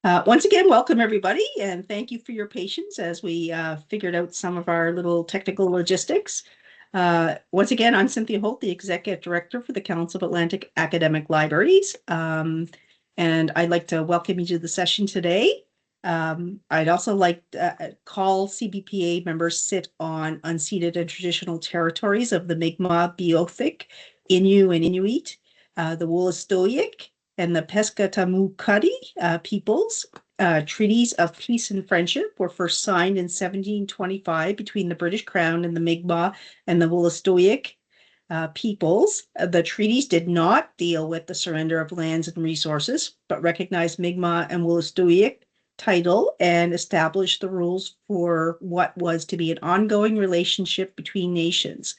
Once again, welcome everybody, and thank you for your patience as we figured out some of our little technical logistics. Once again, I'm Cynthia Holt, the Executive Director for the Council of Atlantic Academic Libraries, and I'd like to welcome you to the session today. I'd also like CAAL-CBPA members sit on unceded and traditional territories of the Mi'kmaq, Beothuk, Innu and Inuit, the Wolastoqiyik, and the Pescatamoocuddy peoples. Treaties of peace and friendship were first signed in 1725 between the British Crown and the Mi'kmaq and the Wolastoqiyik peoples. The treaties did not deal with the surrender of lands and resources, but recognized Mi'kmaq and Wolastoqiyik title and established the rules for what was to be an ongoing relationship between nations.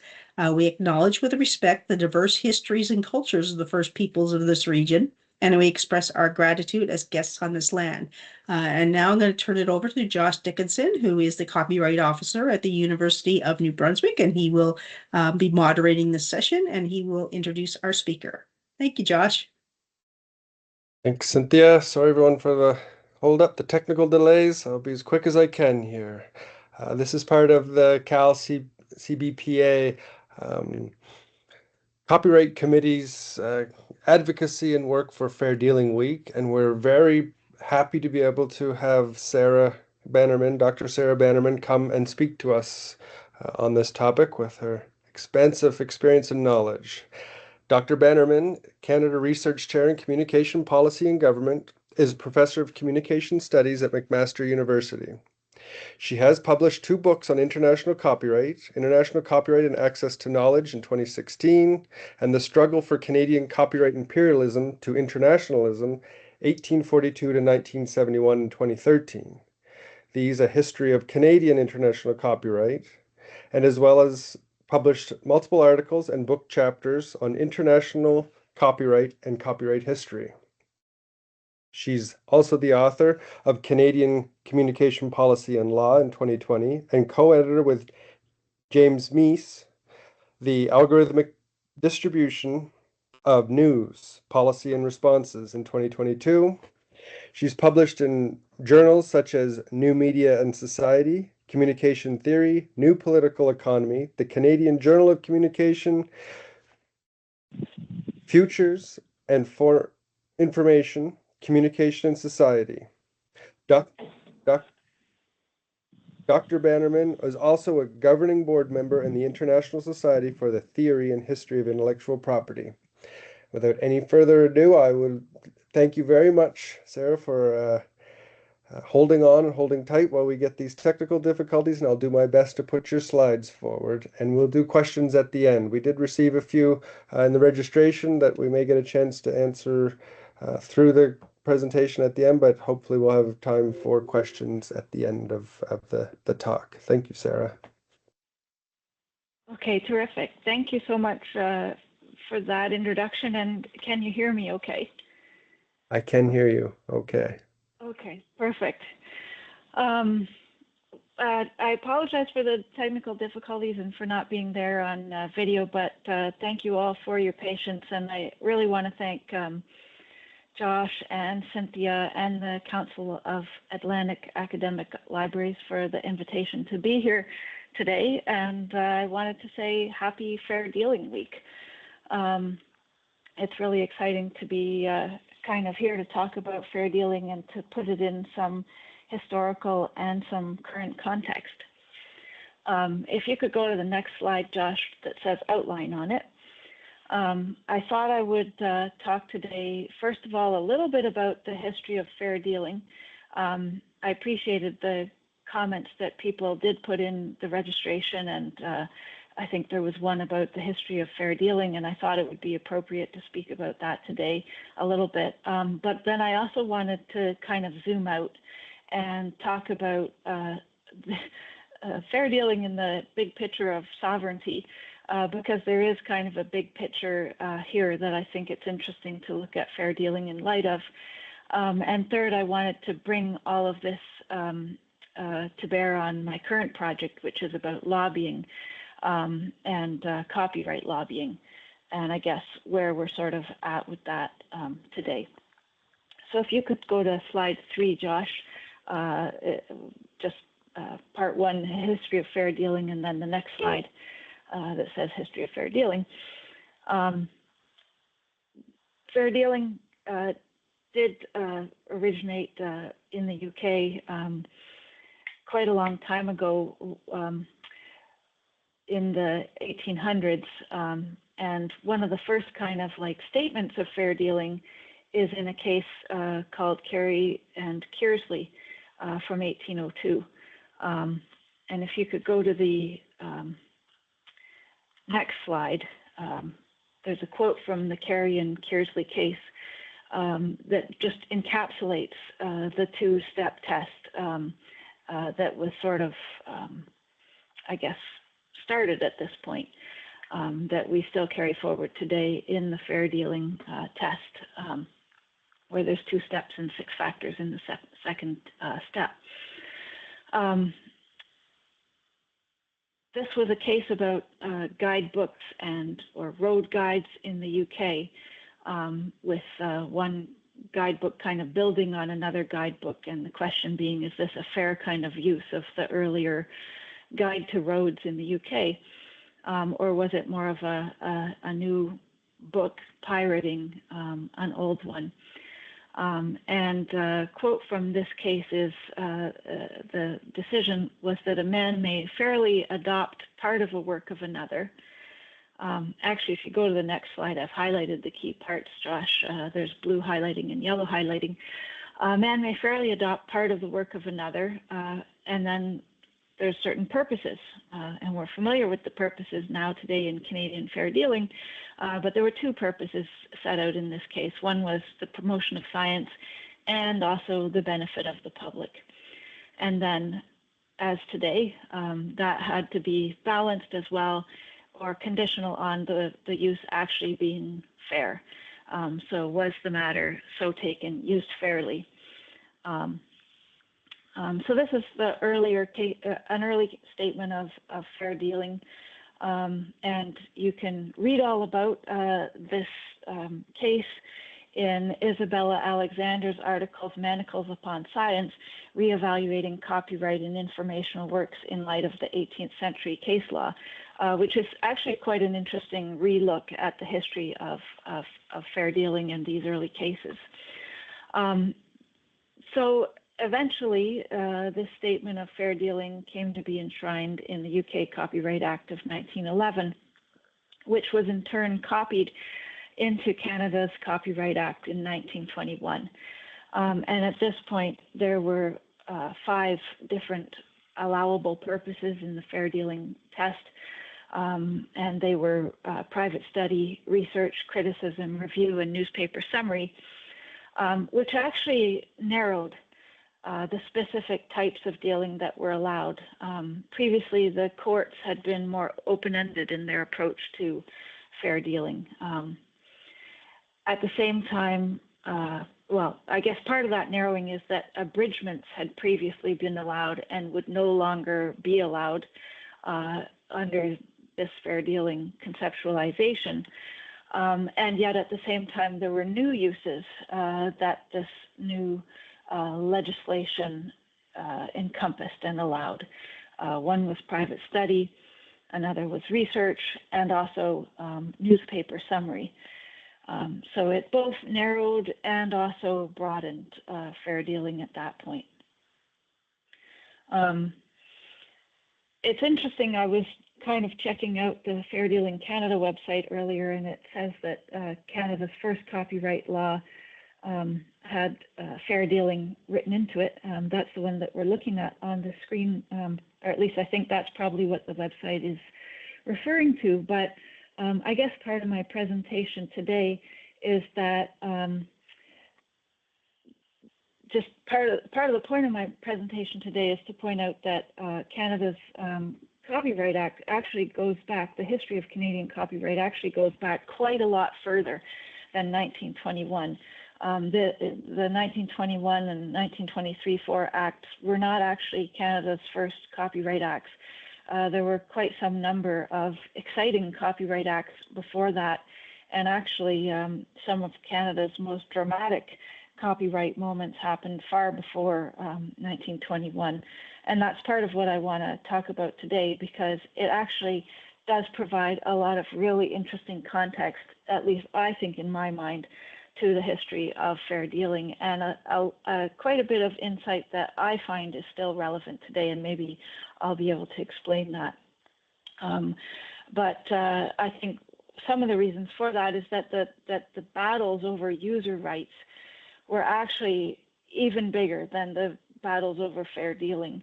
We acknowledge with respect the diverse histories and cultures of the first peoples of this region, and we express our gratitude as guests on this land. And now I'm going to turn it over to Josh Dickinson, who is the copyright officer at the University of New Brunswick, and he will be moderating this session, and he will introduce our speaker. Thank you, Josh. Thanks, Cynthia. Sorry, everyone, for the hold up, the technical delays. I'll be as quick as I can here. This is part of the CAAL-CBPA Copyright Committee's advocacy and work for Fair Dealing Week, and we're very happy to be able to have Sara Bannerman, Dr. Sara Bannerman, come and speak to us on this topic with her expansive experience and knowledge. Dr. Bannerman, Canada Research Chair in Communication Policy and Government, is Professor of Communication Studies at McMaster University. She has published 2 books on international copyright and Access to Knowledge in 2016, and The Struggle for Canadian Copyright Imperialism to Internationalism, 1842 to 1971 in 2013. These, A History of Canadian International Copyright, and as well as published multiple articles and book chapters on international copyright and copyright history. She's also the author of Canadian Communication Policy and Law in 2020 and co-editor with James Meese, The Algorithmic Distribution of News, Policy and Responses in 2022. She's published in journals such as New Media and Society, Communication Theory, New Political Economy, the Canadian Journal of Communication, Futures and For Information, Communication and Society. Dr. Bannerman is also a governing board member in the International Society for the Theory and History of Intellectual Property. Without any further ado, I would thank you very much, Sara, for holding on and holding tight while we get these technical difficulties, and I'll do my best to put your slides forward, and we'll do questions at the end. We did receive a few in the registration that we may get a chance to answer through the presentation at the end, but hopefully we'll have time for questions at the end of the talk. Thank you, Sara. Okay, terrific. Thank you so much for that introduction, and can you hear me okay? I can hear you. Okay. Okay, perfect. I apologize for the technical difficulties and for not being there on video, but thank you all for your patience, and I really want to thank Josh and Cynthia and the Council of Atlantic Academic Libraries for the invitation to be here today, and I wanted to say happy Fair Dealing Week. It's really exciting to be kind of here to talk about fair dealing and to put it in some historical and some current context. If you could go to the next slide, Josh, that says outline on it. I thought I would talk today, first of all, a little bit about the history of fair dealing. I appreciated the comments that people did put in the registration, and I think there was one about the history of fair dealing, and I thought it would be appropriate to speak about that today a little bit. But then I also wanted to kind of zoom out and talk about fair dealing in the big picture of sovereignty, because there is kind of a big picture here that I think it's interesting to look at fair dealing in light of. And third, I wanted to bring all of this to bear on my current project, which is about lobbying and copyright lobbying, and I guess where we're sort of at with that today. So if you could go to slide 3, Josh, just part 1, history of fair dealing, and then the next slide that says history of fair dealing. Fair dealing did originate in the UK quite a long time ago, in the 1800s, and one of the first kind of like statements of fair dealing is in a case called Carey and Kearsley from 1802. And if you could go to the next slide, there's a quote from the Carey and Kearsley case that just encapsulates the two-step test that was sort of, I guess, started at this point, that we still carry forward today in the fair dealing test, where there's 2 steps and 6 factors in the second step. This was a case about guidebooks or road guides in the UK, with one guidebook kind of building on another guidebook, and the question being, is this a fair kind of use of the earlier guide to roads in the UK, or was it more of a new book pirating an old one? And a quote from this case is, the decision was that a man may fairly adopt part of a work of another. Actually, if you go to the next slide, I've highlighted the key parts, Josh. There's blue highlighting and yellow highlighting. A man may fairly adopt part of the work of another, and then there's certain purposes, and we're familiar with the purposes now today in Canadian fair dealing, but there were 2 purposes set out in this case. One was the promotion of science and also the benefit of the public. And then, as today, that had to be balanced as well, or conditional on the use actually being fair. So was the matter so taken, used fairly? So this is the earlier an early statement of fair dealing, and you can read all about this case in Isabella Alexander's articles, Manacles Upon Science, Reevaluating Copyright in Informational Works in Light of the 18th Century Case Law, which is actually quite an interesting relook at the history of fair dealing in these early cases. So eventually, this statement of fair dealing came to be enshrined in the UK Copyright Act of 1911, which was in turn copied into Canada's Copyright Act in 1921. And at this point, there were 5 different allowable purposes in the fair dealing test, and they were private study, research, criticism, review, and newspaper summary, which actually narrowed the specific types of dealing that were allowed. Previously, the courts had been more open-ended in their approach to fair dealing. At the same time, well, I guess part of that narrowing is that abridgments had previously been allowed and would no longer be allowed under this fair dealing conceptualization. And yet at the same time, there were new uses that this new legislation encompassed and allowed. One was private study, another was research, and also newspaper summary. So it both narrowed and also broadened fair dealing at that point. It's interesting, I was kind of checking out the Fair Dealing Canada website earlier, and it says that Canada's first copyright law had fair dealing written into it. That's the one that we're looking at on the screen, or at least I think that's probably what the website is referring to. But I guess part of my presentation today is that just part of the point of my presentation today is to point out that Canada's Copyright Act actually goes back, the history of Canadian copyright actually goes back quite a lot further than 1921. The 1921 and 1923-4 Acts were not actually Canada's first copyright acts. There were quite some number of exciting copyright acts before that, and actually some of Canada's most dramatic copyright moments happened far before 1921. And that's part of what I want to talk about today, because it actually does provide a lot of really interesting context, at least I think in my mind, to the history of fair dealing, and quite a bit of insight that I find is still relevant today, and maybe I'll be able to explain that. But I think some of the reasons for that is that the battles over user rights were actually even bigger than the battles over fair dealing.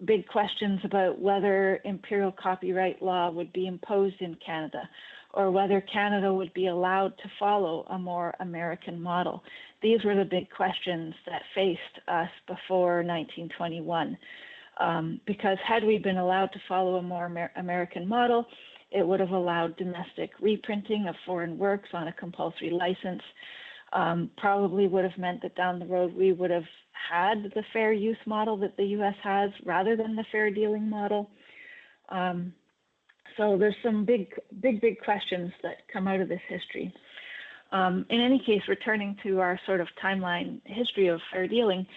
Big questions about whether imperial copyright law would be imposed in Canada, or whether Canada would be allowed to follow a more American model. These were the big questions that faced us before 1921. Because had we been allowed to follow a more American model, it would have allowed domestic reprinting of foreign works on a compulsory license. Probably would have meant that down the road we would have had the fair use model that the US has rather than the fair dealing model. So there's some big questions that come out of this history. In any case, returning to our sort of timeline history of fair dealing,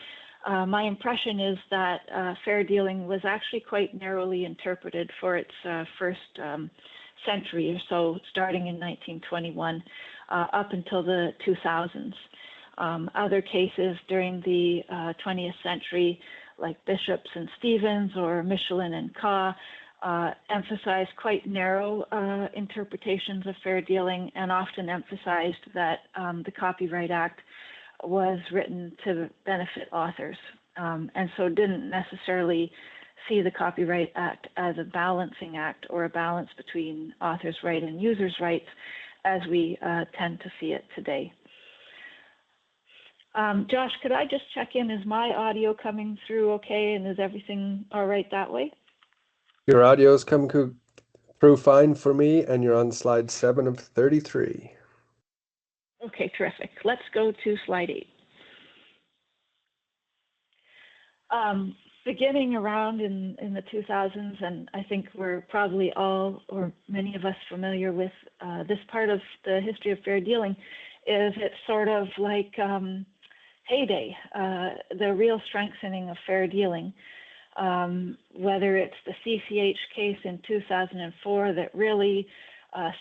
my impression is that fair dealing was actually quite narrowly interpreted for its first century or so, starting in 1921 up until the 2000s. Other cases during the 20th century, like Bishops and Stevens or Michelin and Ka, emphasized quite narrow interpretations of fair dealing, and often emphasized that the Copyright Act was written to benefit authors, and so didn't necessarily see the Copyright Act as a balancing act or a balance between authors' right and users' rights as we tend to see it today. Josh, could I just check in? Is my audio coming through okay, and is everything all right that way? Your audio's come through fine for me, and you're on slide 7 of 33. Okay, terrific. Let's go to slide 8. Beginning around in the 2000s, and I think we're probably all or many of us familiar with this part of the history of fair dealing, is it's sort of like heyday, the real strengthening of fair dealing. Whether it's the CCH case in 2004 that really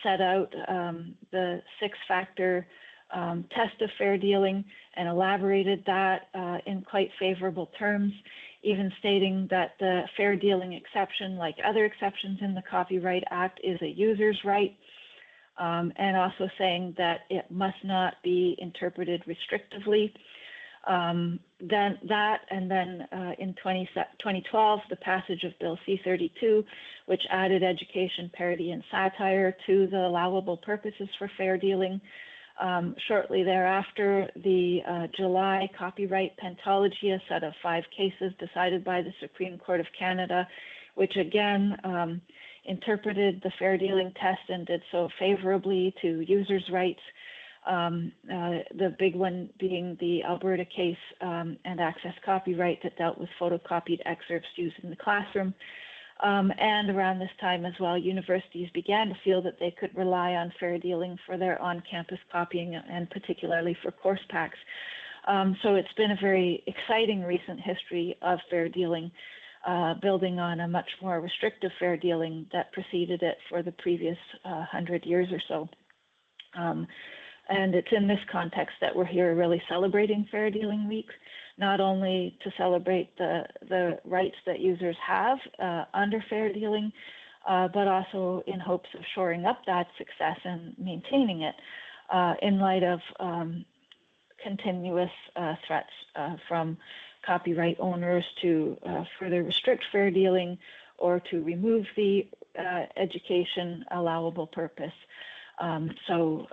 set out the 6-factor test of fair dealing and elaborated that in quite favorable terms, even stating that the fair dealing exception, like other exceptions in the Copyright Act, is a user's right, and also saying that it must not be interpreted restrictively. Then in 2012, the passage of Bill C-32, which added education, parody, and satire to the allowable purposes for fair dealing. Shortly thereafter, the July copyright pentology, a set of 5 cases decided by the Supreme Court of Canada, which again interpreted the fair dealing test and did so favorably to users' rights. The big one being the Alberta case and access copyright that dealt with photocopied excerpts used in the classroom. And around this time as well, universities began to feel that they could rely on fair dealing for their on-campus copying, and particularly for course packs. So it's been a very exciting recent history of fair dealing, building on a much more restrictive fair dealing that preceded it for the previous 100 years or so. And it's in this context that we're here really celebrating Fair Dealing Week, not only to celebrate the rights that users have under fair dealing, but also in hopes of shoring up that success and maintaining it in light of continuous threats from copyright owners to further restrict fair dealing or to remove the education allowable purpose. So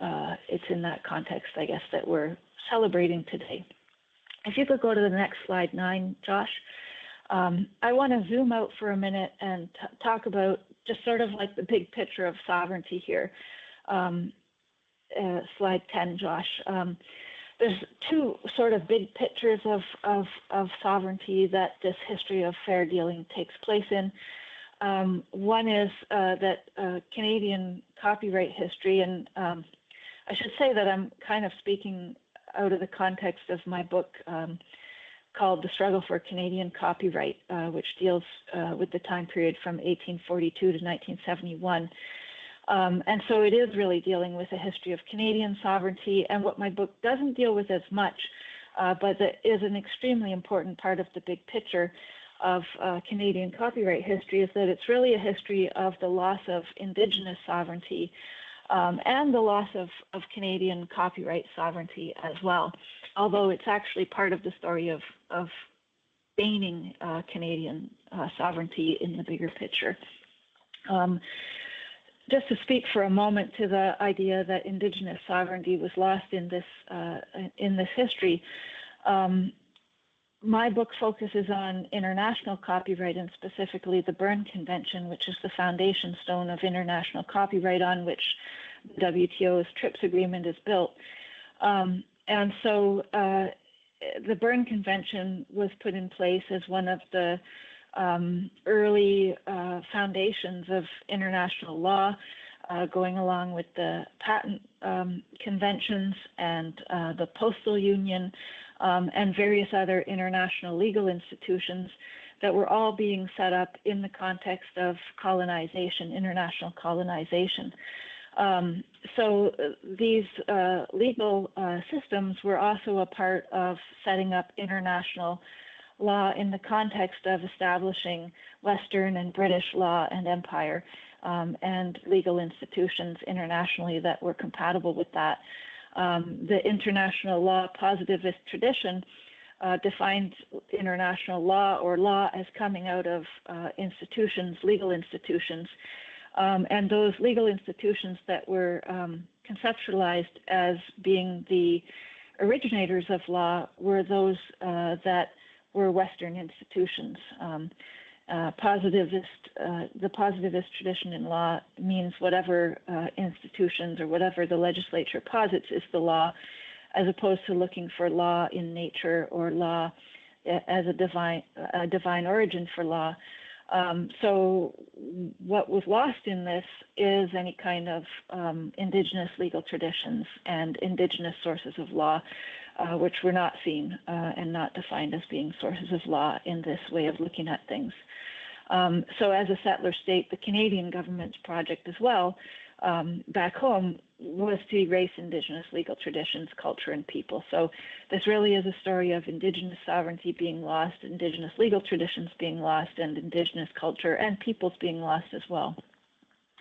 it's in that context, I guess, that we're celebrating today. If you could go to the next slide 9, Josh. I want to zoom out for a minute and talk about just sort of like the big picture of sovereignty here. Slide 10, Josh. There's 2 sort of big pictures of sovereignty that this history of fair dealing takes place in. One is that Canadian copyright history, and I should say that I'm kind of speaking out of the context of my book called The Struggle for Canadian Copyright, which deals with the time period from 1842 to 1971. And so it is really dealing with a history of Canadian sovereignty, and what my book doesn't deal with as much, but that is an extremely important part of the big picture of Canadian copyright history, is that it's really a history of the loss of Indigenous sovereignty and the loss of Canadian copyright sovereignty as well, although it's actually part of the story of gaining Canadian sovereignty in the bigger picture. Just to speak for a moment to the idea that Indigenous sovereignty was lost in this history, my book focuses on international copyright, and specifically the Berne Convention, which is the foundation stone of international copyright on which the WTO's TRIPS agreement is built. And so the Berne Convention was put in place as one of the early foundations of international law, going along with the patent conventions and the postal union and various other international legal institutions that were all being set up in the context of colonization, international colonization. So these legal systems were also a part of setting up international law in the context of establishing Western and British law and empire and legal institutions internationally that were compatible with that. The international law positivist tradition defined international law or law as coming out of institutions, legal institutions. And those legal institutions that were conceptualized as being the originators of law were those that were Western institutions. The positivist tradition in law means whatever institutions or whatever the legislature posits is the law, as opposed to looking for law in nature or law as a divine origin for law. So what was lost in this is any kind of Indigenous legal traditions and Indigenous sources of law, which were not seen and not defined as being sources of law in this way of looking at things. So as a settler state, the Canadian government's project as well, back home, was to erase Indigenous legal traditions, culture, and people. So this really is a story of Indigenous sovereignty being lost, Indigenous legal traditions being lost, and Indigenous culture and peoples being lost as well.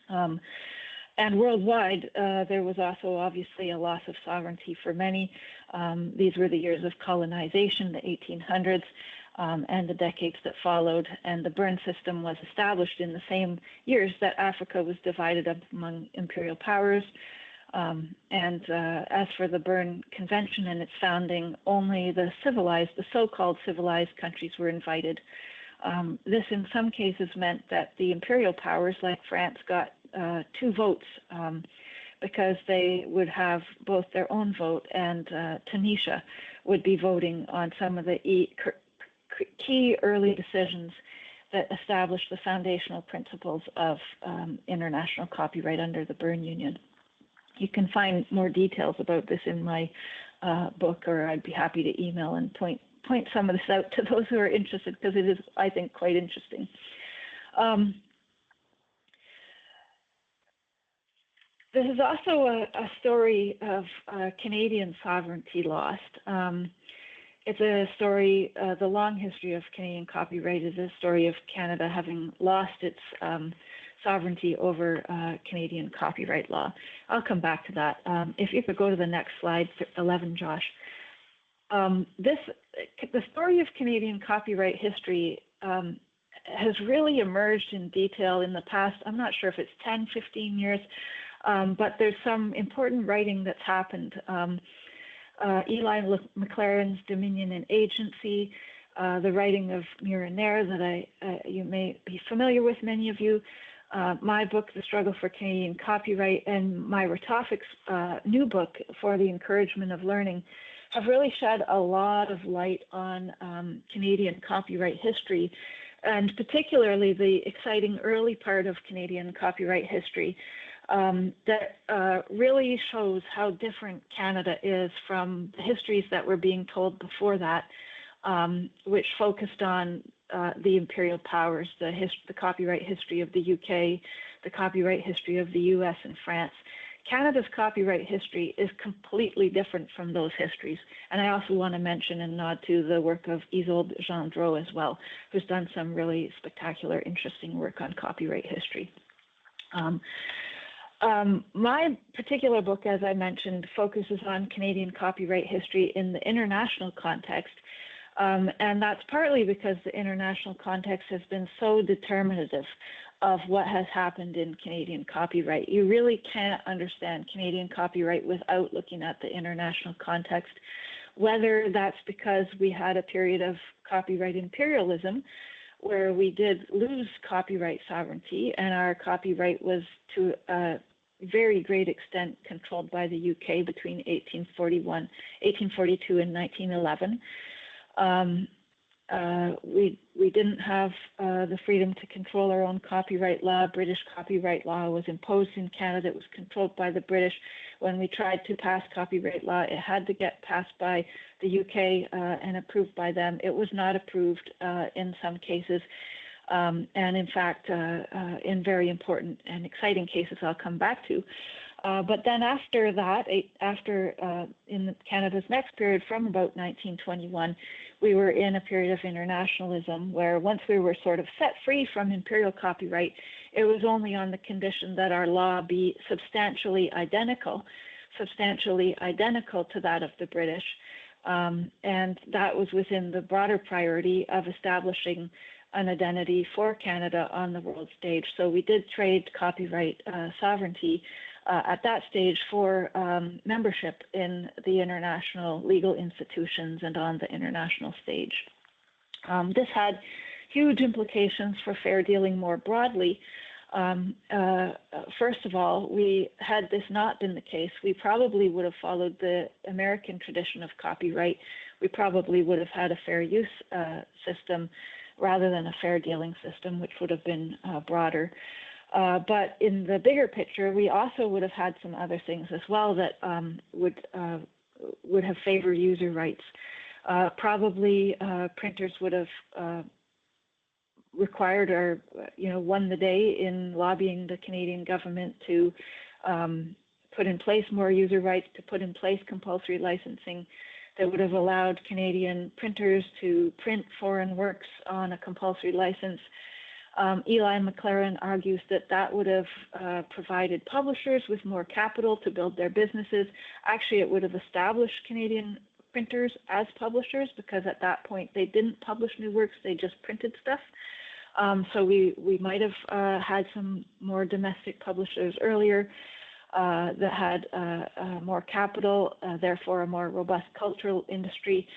And worldwide, there was also obviously a loss of sovereignty for many. These were the years of colonization, the 1800s, and the decades that followed. And the Berne system was established in the same years that Africa was divided up among imperial powers. As for the Berne Convention and its founding, only the so-called civilized countries were invited. This in some cases meant that the imperial powers like France got 2 votes because they would have both their own vote, and Tunisia would be voting on some of the key early decisions that established the foundational principles of international copyright under the Berne Union. You can find more details about this in my book, or I'd be happy to email and point some of this out to those who are interested, because it is, I think, quite interesting. This is also a story of Canadian sovereignty lost. It's a story, the long history of Canadian copyright is a story of Canada having lost its sovereignty over Canadian copyright law. I'll come back to that. If you could go to the next slide, 11, Josh. The story of Canadian copyright history has really emerged in detail in the past. I'm not sure if it's 10, 15 years, but there's some important writing that's happened. Eli McLaren's Dominion and Agency, the writing of Murinaire that you may be familiar with, many of you, my book, The Struggle for Canadian Copyright, and Myra Toffick's new book, For the Encouragement of Learning, have really shed a lot of light on Canadian copyright history, and particularly the exciting early part of Canadian copyright history, that really shows how different Canada is from the histories that were being told before that, which focused on the imperial powers, the copyright history of the UK, the copyright history of the US and France. Canada's copyright history is completely different from those histories. And I also want to mention and nod to the work of Isolde Gendreau as well, who's done some really spectacular, interesting work on copyright history. My particular book, as I mentioned, focuses on Canadian copyright history in the international context. And that's partly because the international context has been so determinative of what has happened in Canadian copyright. You really can't understand Canadian copyright without looking at the international context, whether that's because we had a period of copyright imperialism where we did lose copyright sovereignty and our copyright was to a very great extent controlled by the UK between 1842 and 1911. We didn't have the freedom to control our own copyright law. British copyright law was imposed in Canada. It was controlled by the British. When we tried to pass copyright law, it had to get passed by the UK and approved by them. It was not approved in some cases. And in fact, in very important and exciting cases I'll come back to. But then after that, in Canada's next period from about 1921, we were in a period of internationalism where once we were sort of set free from imperial copyright, it was only on the condition that our law be substantially identical to that of the British. And that was within the broader priority of establishing an identity for Canada on the world stage. So we did trade copyright sovereignty at that stage for membership in the international legal institutions and on the international stage. This had huge implications for fair dealing more broadly. First of all, had this not been the case, we probably would have followed the American tradition of copyright. We probably would have had a fair use system rather than a fair dealing system, which would have been broader. But in the bigger picture, we also would have had some other things as well that would have favored user rights. Probably printers would have required or won the day in lobbying the Canadian government to put in place more user rights, to put in place compulsory licensing that would have allowed Canadian printers to print foreign works on a compulsory license. Eli McLaren argues that would have provided publishers with more capital to build their businesses. Actually, it would have established Canadian printers as publishers because at that point they didn't publish new works, they just printed stuff. So we might have had some more domestic publishers earlier that had more capital, therefore a more robust cultural industry.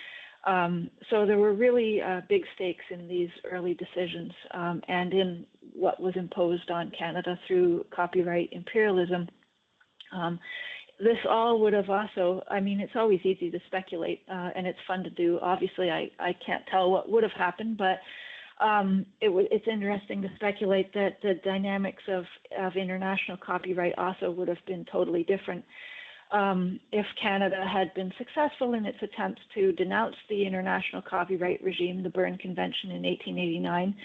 So there were really big stakes in these early decisions and in what was imposed on Canada through copyright imperialism. This all would have also, it's always easy to speculate and it's fun to do. Obviously, I can't tell what would have happened, but it's interesting to speculate that the dynamics of international copyright also would have been totally different. If Canada had been successful in its attempts to denounce the international copyright regime, the Berne Convention in 1889,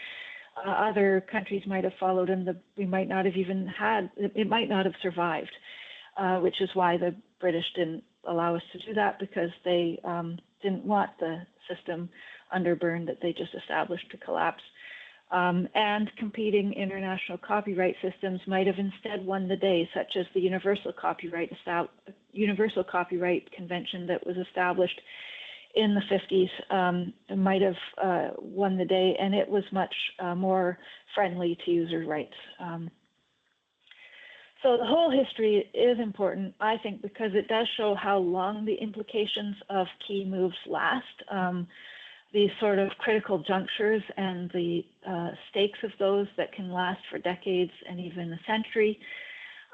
other countries might have followed and it might not have survived, which is why the British didn't allow us to do that because they didn't want the system under Berne that they just established to collapse. And competing international copyright systems might have instead won the day, such as the Universal Copyright Convention that was established in the 50s might have won the day, and it was much more friendly to user rights. So the whole history is important, I think, because it does show how long the implications of key moves last. These sort of critical junctures and the stakes of those that can last for decades and even a century.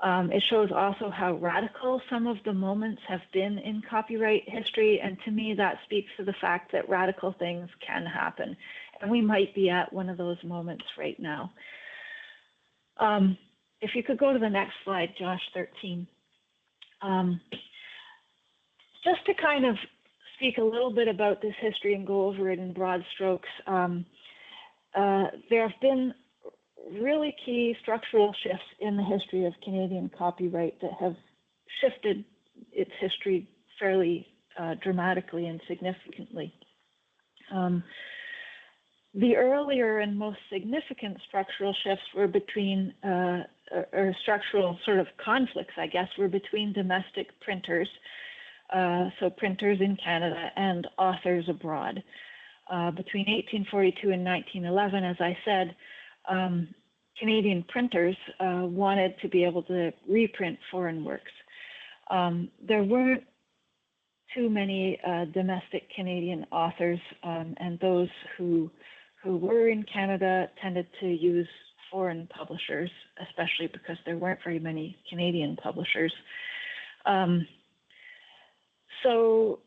It shows also how radical some of the moments have been in copyright history, and to me that speaks to the fact that radical things can happen, and we might be at one of those moments right now. if you could go to the next slide, Josh, 13. Just to kind of speak a little bit about this history and go over it in broad strokes, there have been really key structural shifts in the history of Canadian copyright that have shifted its history fairly dramatically and significantly. The earlier and most significant structural shifts were between, or structural sort of conflicts, I guess, were between domestic printers, so printers in Canada, and authors abroad. Between 1842 and 1911, as I said, Canadian printers wanted to be able to reprint foreign works. There weren't too many domestic Canadian authors, and those who were in Canada tended to use foreign publishers, especially because there weren't very many Canadian publishers. So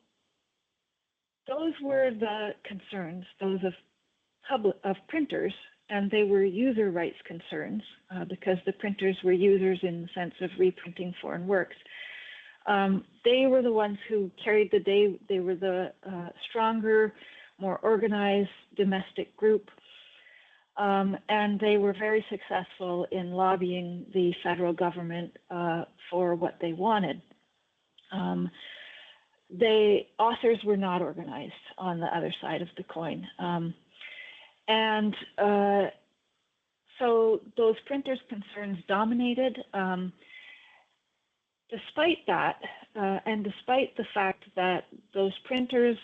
those were the concerns, those of printers, and they were user rights concerns because the printers were users in the sense of reprinting foreign works. They were the ones who carried the day. They were the stronger, more organized domestic group, and they were very successful in lobbying the federal government for what they wanted. Authors were not organized on the other side of the coin. So those printers' concerns dominated. Despite that, and despite the fact that those printers'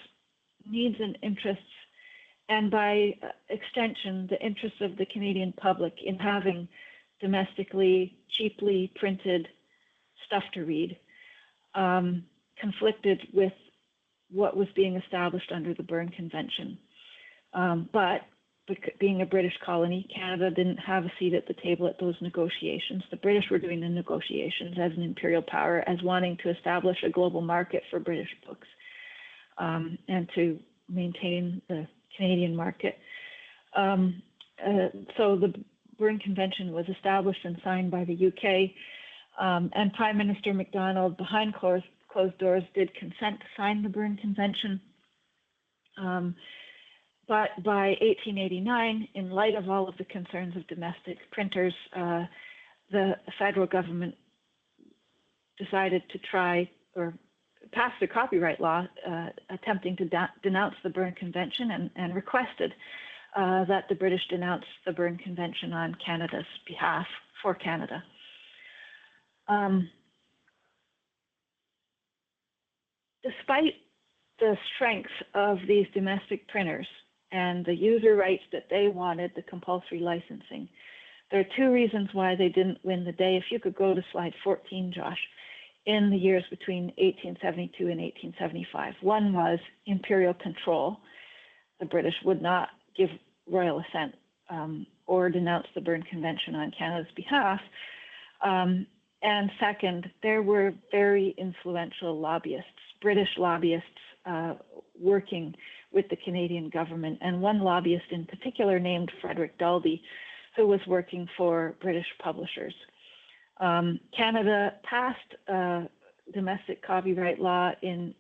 needs and interests, and by extension, the interests of the Canadian public in having domestically, cheaply printed stuff to read, conflicted with what was being established under the Berne Convention. But being a British colony, Canada didn't have a seat at the table at those negotiations. The British were doing the negotiations as an imperial power, as wanting to establish a global market for British books and to maintain the Canadian market. So the Berne Convention was established and signed by the UK, and Prime Minister MacDonald, behind closed doors, did consent to sign the Berne Convention. But by 1889, in light of all of the concerns of domestic printers, the federal government decided to try or pass a copyright law attempting to denounce the Berne Convention and requested that the British denounce the Berne Convention on Canada's behalf for Canada. Despite the strength of these domestic printers and the user rights that they wanted, the compulsory licensing, there are two reasons why they didn't win the day. If you could go to slide 14, Josh, in the years between 1872 and 1875. One was imperial control. The British would not give royal assent or denounce the Berne Convention on Canada's behalf. And second, there were very influential lobbyists, British lobbyists working with the Canadian government, and one lobbyist in particular named Frederick Daldy, who was working for British publishers. Canada passed domestic copyright law in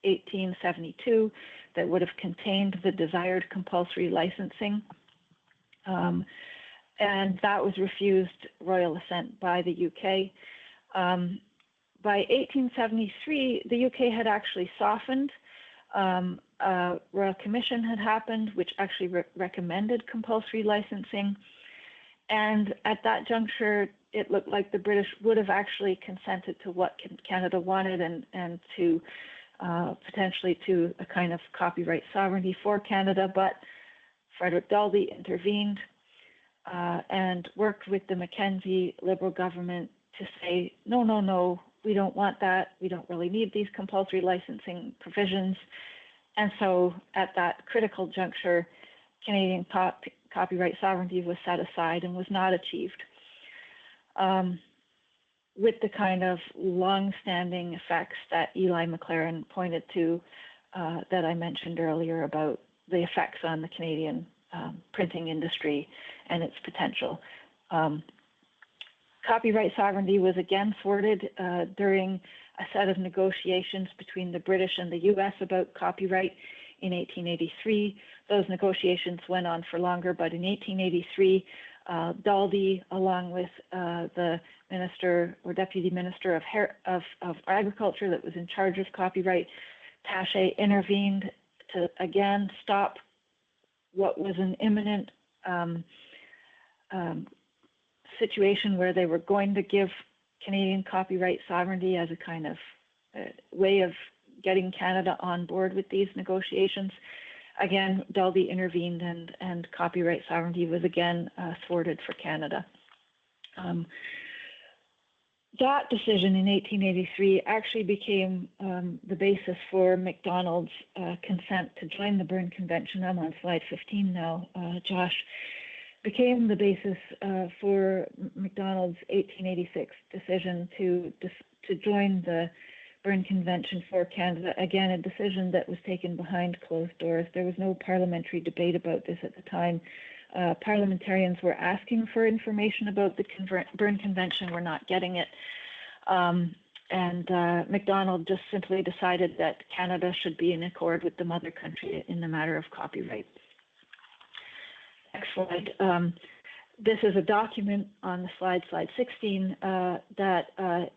1872 that would have contained the desired compulsory licensing, and that was refused royal assent by the UK. By 1873, the UK had actually softened. A royal commission had happened, which actually recommended compulsory licensing. And at that juncture, it looked like the British would have actually consented to what Canada wanted and to potentially to a kind of copyright sovereignty for Canada. But Frederick Daldy intervened and worked with the Mackenzie Liberal government to say, no, no, no, we don't want that. We don't really need these compulsory licensing provisions. And so at that critical juncture, Canadian copyright sovereignty was set aside and was not achieved, with the kind of long-standing effects that Eli McLaren pointed to that I mentioned earlier about the effects on the Canadian printing industry and its potential. Copyright sovereignty was again thwarted during a set of negotiations between the British and the US about copyright in 1883. Those negotiations went on for longer, but in 1883, Daldy, along with the Minister or Deputy Minister of Agriculture that was in charge of copyright, Taché, intervened to again stop what was an imminent situation where they were going to give Canadian copyright sovereignty as a kind of way of getting Canada on board with these negotiations. Again, Daldy intervened and copyright sovereignty was again thwarted for Canada. That decision in 1883 actually became the basis for Macdonald's consent to join the Berne Convention. I'm on slide 15 now, Josh. Became the basis for Macdonald's 1886 decision to join the Berne Convention for Canada. Again, a decision that was taken behind closed doors. There was no parliamentary debate about this at the time. Parliamentarians were asking for information about the Berne Convention, were not getting it. And Macdonald just simply decided that Canada should be in accord with the mother country in the matter of copyright. Next slide. This is a document on the slide 16, that I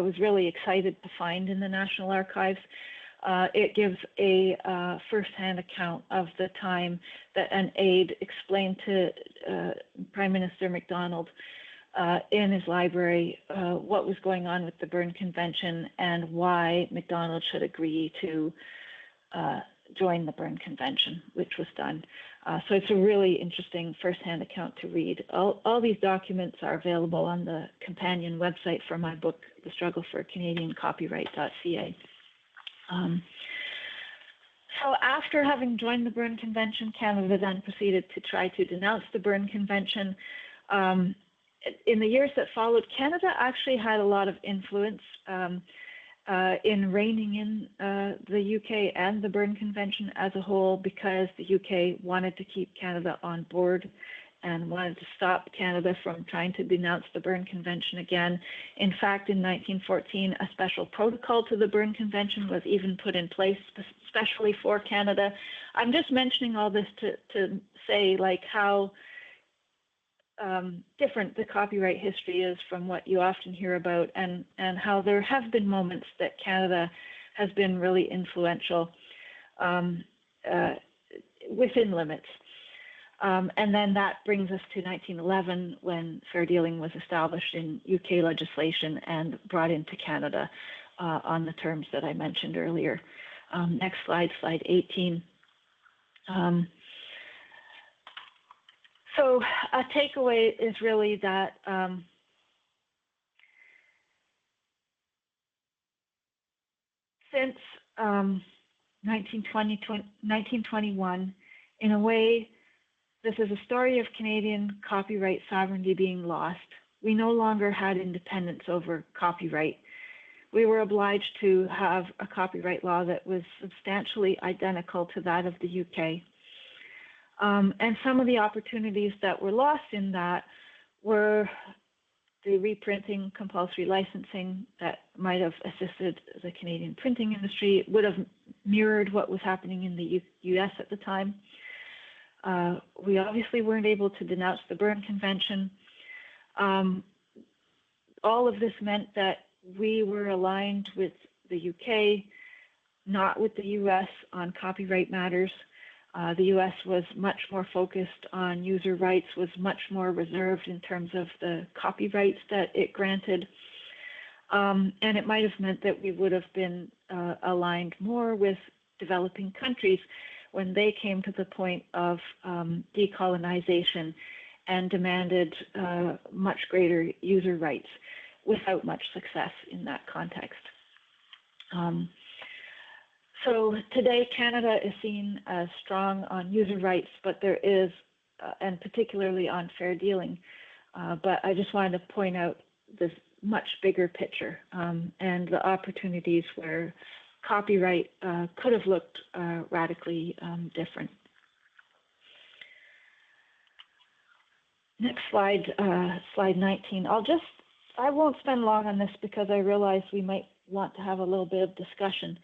was really excited to find in the National Archives. It gives a first-hand account of the time that an aide explained to Prime Minister Macdonald in his library what was going on with the Berne Convention and why Macdonald should agree to join the Berne Convention, which was done. So it's a really interesting first-hand account to read. All these documents are available on the companion website for my book, The Struggle for Canadian Copyright.ca. So after having joined the Berne Convention, Canada then proceeded to try to denounce the Berne Convention. In the years that followed, Canada actually had a lot of influence in reining in the UK and the Berne Convention as a whole, because the UK wanted to keep Canada on board and wanted to stop Canada from trying to denounce the Berne Convention again. In fact, in 1914, a special protocol to the Berne Convention was even put in place especially for Canada. I'm just mentioning all this to say like how different the copyright history is from what you often hear about, and how there have been moments that Canada has been really influential within limits. And then that brings us to 1911, when fair dealing was established in UK legislation and brought into Canada on the terms that I mentioned earlier. Next slide, slide 18. So a takeaway is really that since 1921, in a way, this is a story of Canadian copyright sovereignty being lost. We no longer had independence over copyright. We were obliged to have a copyright law that was substantially identical to that of the UK. And some of the opportunities that were lost in that were the reprinting, compulsory licensing that might have assisted the Canadian printing industry. It would have mirrored what was happening in the US at the time. We obviously weren't able to denounce the Berne Convention. All of this meant that we were aligned with the UK, not with the US on copyright matters. The US was much more focused on user rights, was much more reserved in terms of the copyrights that it granted. And it might have meant that we would have been aligned more with developing countries when they came to the point of decolonization and demanded much greater user rights without much success in that context. So today, Canada is seen as strong on user rights, but there is, and particularly on fair dealing. But I just wanted to point out this much bigger picture and the opportunities where copyright could have looked radically different. Next slide, slide 19. I won't spend long on this because I realize we might want to have a little bit of discussion.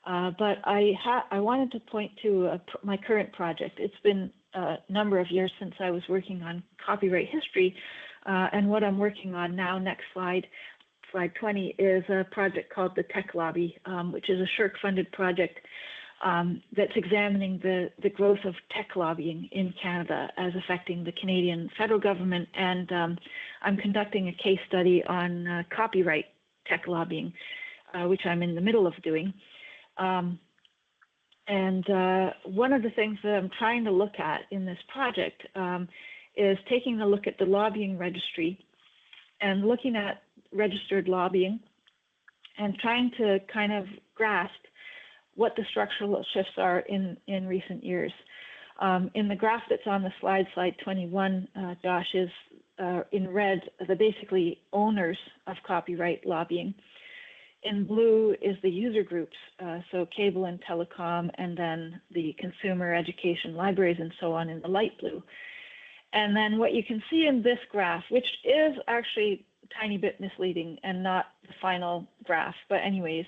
But I wanted to point to my current project. It's been a number of years since I was working on copyright history, and what I'm working on now, next slide, slide 20, is a project called the Tech Lobby, which is a SSHRC-funded project that's examining the growth of tech lobbying in Canada as affecting the Canadian federal government. And I'm conducting a case study on copyright tech lobbying, which I'm in the middle of doing. And one of the things that I'm trying to look at in this project is taking a look at the lobbying registry and looking at registered lobbying and trying to kind of grasp what the structural shifts are in recent years. In the graph that's on the slide, slide 21, Josh, is in red, the basically owners of copyright lobbying. In blue is the user groups, so cable and telecom, and then the consumer, education, libraries, and so on in the light blue. And then what you can see in this graph, which is actually a tiny bit misleading and not the final graph, but anyways,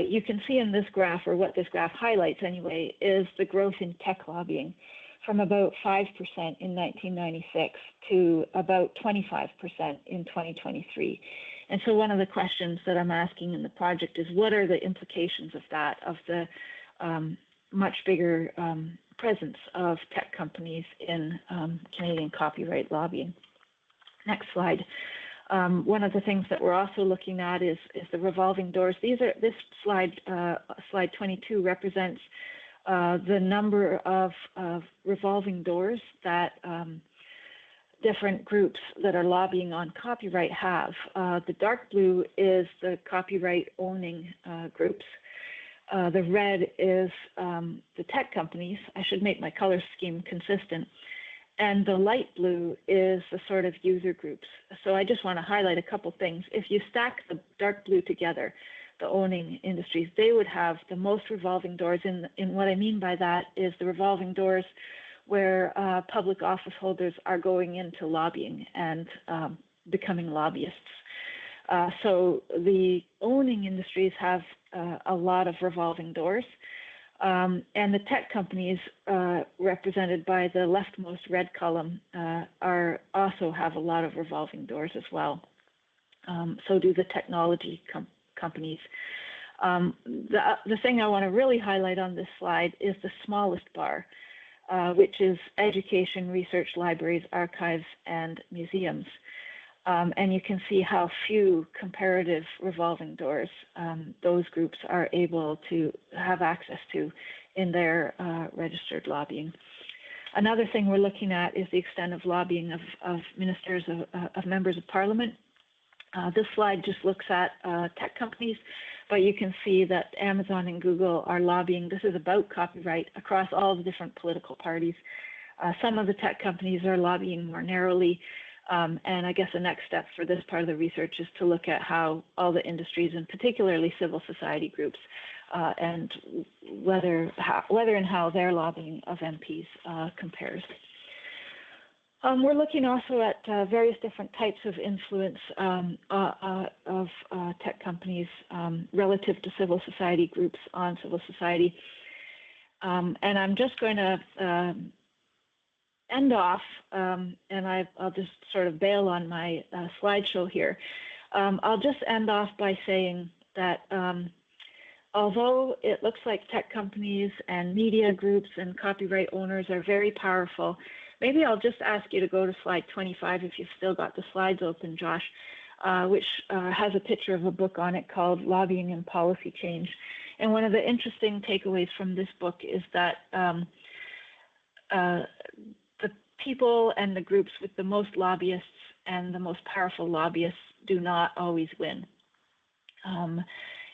you can see in this graph, or what this graph highlights anyway, is the growth in tech lobbying from about 5% in 1996 to about 25% in 2023. And so one of the questions that I'm asking in the project is, what are the implications of that, of the much bigger presence of tech companies in Canadian copyright lobbying? Next slide. One of the things that we're also looking at is the revolving doors. This slide, slide 22, represents the number of revolving doors that different groups that are lobbying on copyright have. The dark blue is the copyright owning groups. The red is the tech companies. I should make my color scheme consistent. And the light blue is the sort of user groups. So I just want to highlight a couple things. If you stack the dark blue together, the owning industries, they would have the most revolving doors. And what I mean by that is the revolving doors where public office holders are going into lobbying and becoming lobbyists. So the owning industries have a lot of revolving doors. And the tech companies, represented by the leftmost red column, also have a lot of revolving doors as well. So do the technology companies. The thing I want to really highlight on this slide is the smallest bar, which is education, research, libraries, archives, and museums. And you can see how few comparative revolving doors those groups are able to have access to in their registered lobbying. Another thing we're looking at is the extent of lobbying of ministers, of members of parliament. This slide just looks at tech companies, but you can see that Amazon and Google are lobbying. This is about copyright across all the different political parties. Some of the tech companies are lobbying more narrowly. And I guess the next step for this part of the research is to look at how all the industries, and particularly civil society groups, and whether and how their lobbying of MPs compares. We're looking also at various different types of influence of tech companies relative to civil society groups on civil society. And I'm just going to end off, and I'll just sort of bail on my slideshow here. I'll just end off by saying that although it looks like tech companies and media groups and copyright owners are very powerful, maybe I'll just ask you to go to slide 25 if you've still got the slides open, Josh, which has a picture of a book on it called Lobbying and Policy Change. And one of the interesting takeaways from this book is that the people and the groups with the most lobbyists and the most powerful lobbyists do not always win.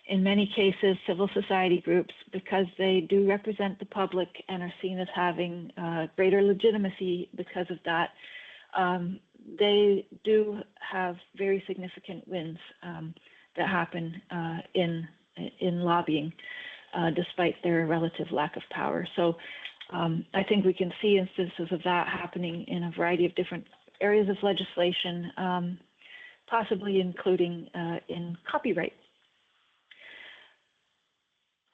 In many cases, civil society groups, because they do represent the public and are seen as having greater legitimacy because of that, they do have very significant wins that happen in lobbying, despite their relative lack of power. So I think we can see instances of that happening in a variety of different areas of legislation, possibly including in copyright.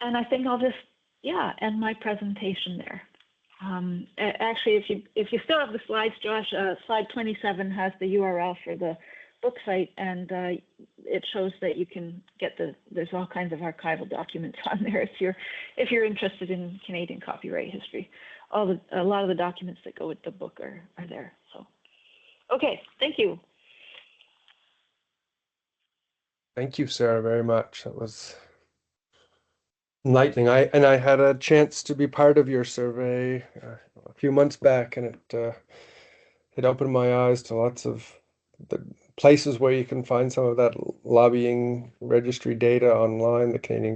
And I think I'll just, end my presentation there. Actually, if you still have the slides, Josh, slide 27 has the URL for the book site, and it shows that you can get there's all kinds of archival documents on there if you're interested in Canadian copyright history. A lot of the documents that go with the book are there. So, okay, thank you. Thank you, Sarah, very much. That was enlightening. I had a chance to be part of your survey a few months back, and it opened my eyes to lots of the places where you can find some of that lobbying registry data online, the Canadian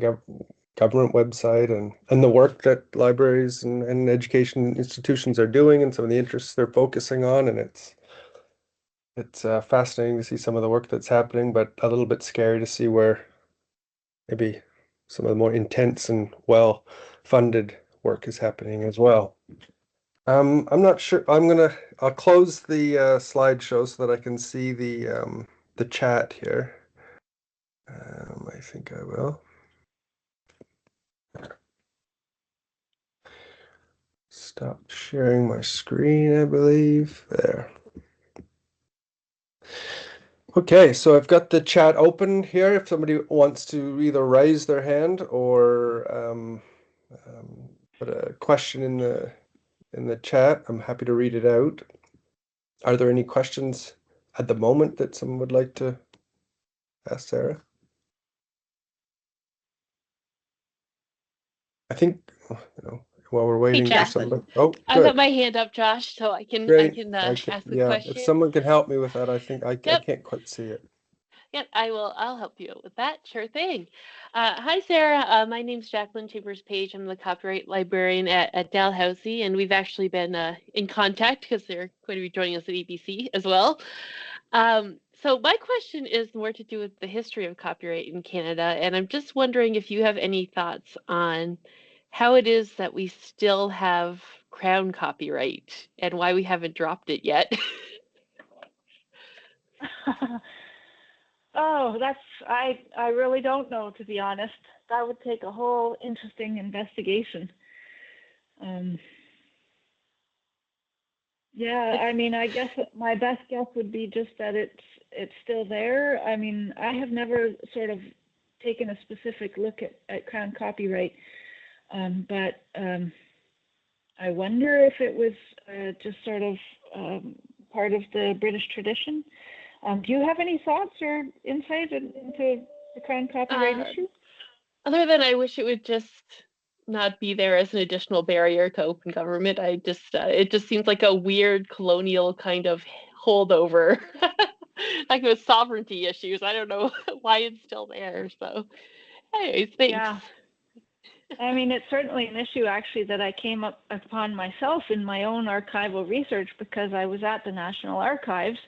government website, and the work that libraries and education institutions are doing, and some of the interests they're focusing on. And it's fascinating to see some of the work that's happening, but a little bit scary to see where maybe some of the more intense and well-funded work is happening as well. I'm not sure. I'll close the slideshow so that I can see the chat here. I think I will. Stop sharing my screen, I believe. There. Okay, so I've got the chat open here. If somebody wants to either raise their hand or put a question in the chat, I'm happy to read it out. Are there any questions at the moment that someone would like to ask Sarah? I think, while we're waiting for Jacqueline. somebody. Oh, good. I've got my hand up, Josh, so I can Great. ask the yeah, question. if someone can help me with that, I think I Yep. can't quite see it. Yep, I'll help you with that. Sure thing. Hi, Sarah. My name's Jacqueline Chambers-Page. I'm the copyright librarian at Dalhousie, and we've actually been in contact because they're going to be joining us at EBC as well. So my question is more to do with the history of copyright in Canada, and I'm just wondering if you have any thoughts on how it is that we still have Crown copyright and why we haven't dropped it yet. Oh, I really don't know, to be honest. That would take a whole interesting investigation. Yeah, I mean, I guess my best guess would be just that it's still there. I mean, I have never sort of taken a specific look at Crown copyright, but I wonder if it was just sort of part of the British tradition. Do you have any thoughts or insight into the Crown copyright issue? Other than I wish it would just not be there as an additional barrier to open government. I just it just seems like a weird colonial kind of holdover, like with sovereignty issues. I don't know why it's still there. So, anyways, thanks. Yeah. I mean, it's certainly an issue actually that I came upon myself in my own archival research because I was at the National Archives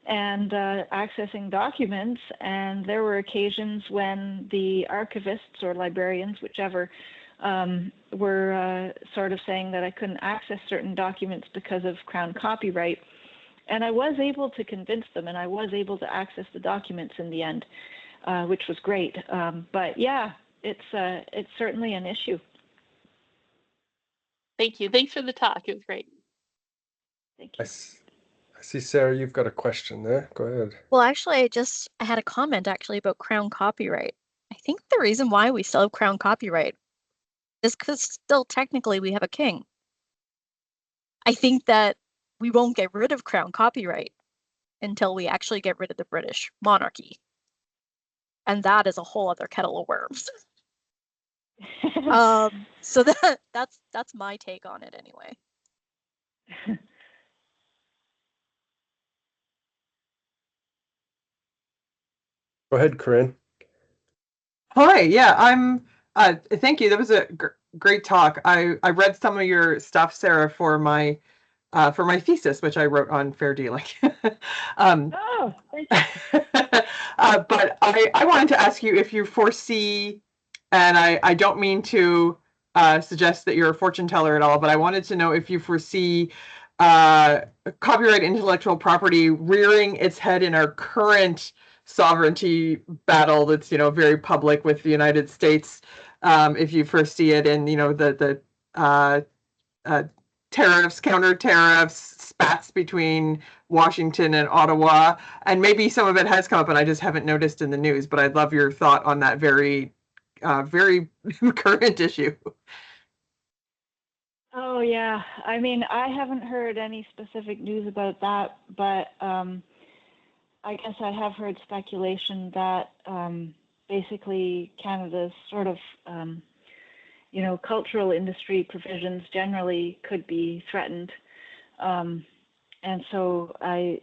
and accessing documents, and there were occasions when the archivists or librarians, whichever, were sort of saying that I couldn't access certain documents because of Crown copyright. And I was able to convince them, and I was able to access the documents in the end, which was great. But yeah, it's certainly an issue. Thank you. Thanks for the talk. It was great. Thank you. I see, Sarah, you've got a question there. Go ahead. Well, actually, I had a comment actually about Crown copyright. I think the reason why we still have Crown copyright is because still technically we have a king. I think that we won't get rid of Crown copyright until we actually get rid of the British monarchy. And that is a whole other kettle of worms. So that's my take on it anyway. Go ahead, Corinne. Hi, yeah, thank you. That was a great talk. I read some of your stuff, Sarah, for my thesis, which I wrote on fair dealing. Oh, thank you. But I wanted to ask you if you foresee, and I don't mean to suggest that you're a fortune teller at all, but I wanted to know if you foresee copyright intellectual property rearing its head in our current sovereignty battle that's, very public with the United States. If you first see it in, the tariffs, counter tariffs, spats between Washington and Ottawa, and maybe some of it has come up and I just haven't noticed in the news, but I'd love your thought on that very, very current issue. Oh yeah, I mean, I haven't heard any specific news about that, but I guess I have heard speculation that basically Canada's sort of cultural industry provisions generally could be threatened, and so I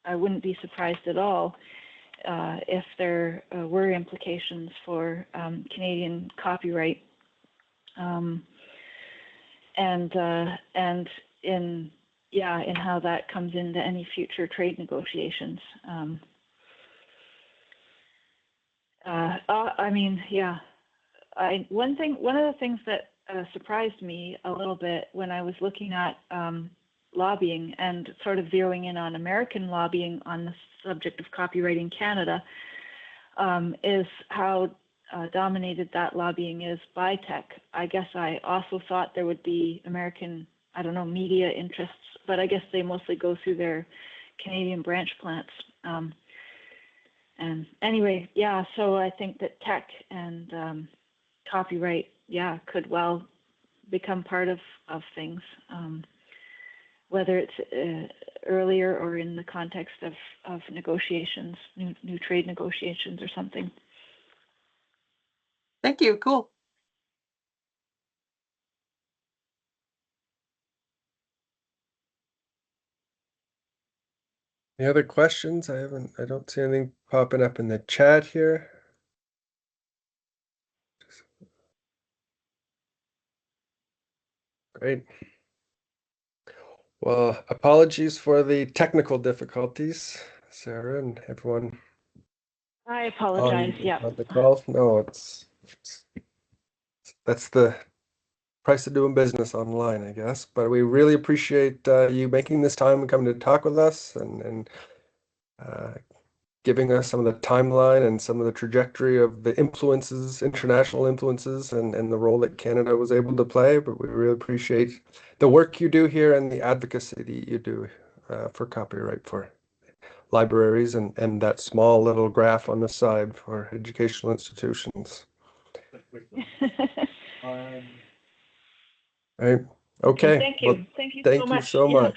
wouldn't be surprised at all if there were implications for Canadian copyright. And in how that comes into any future trade negotiations. One of the things that surprised me a little bit when I was looking at lobbying and sort of zeroing in on American lobbying on the subject of copyright in Canada is how dominated that lobbying is by tech. I guess I also thought there would be American, media interests, but I guess they mostly go through their Canadian branch plants. And anyway, so I think that tech and copyright, could well become part of things, whether it's earlier or in the context of negotiations, new trade negotiations or something. Thank you. Cool. Any other questions? I don't see anything popping up in the chat here. Great. Well, apologies for the technical difficulties, Sarah and everyone I apologize. on the call. No, that's the price of doing business online, I guess. But we really appreciate you making this time and coming to talk with us and giving us some of the timeline and some of the trajectory of the influences, international influences, and the role that Canada was able to play. But we really appreciate the work you do here and the advocacy that you do for copyright for libraries and that small little graph on the side for educational institutions. Right. Okay. Thank you. Well, Thank you thank so you much. so much.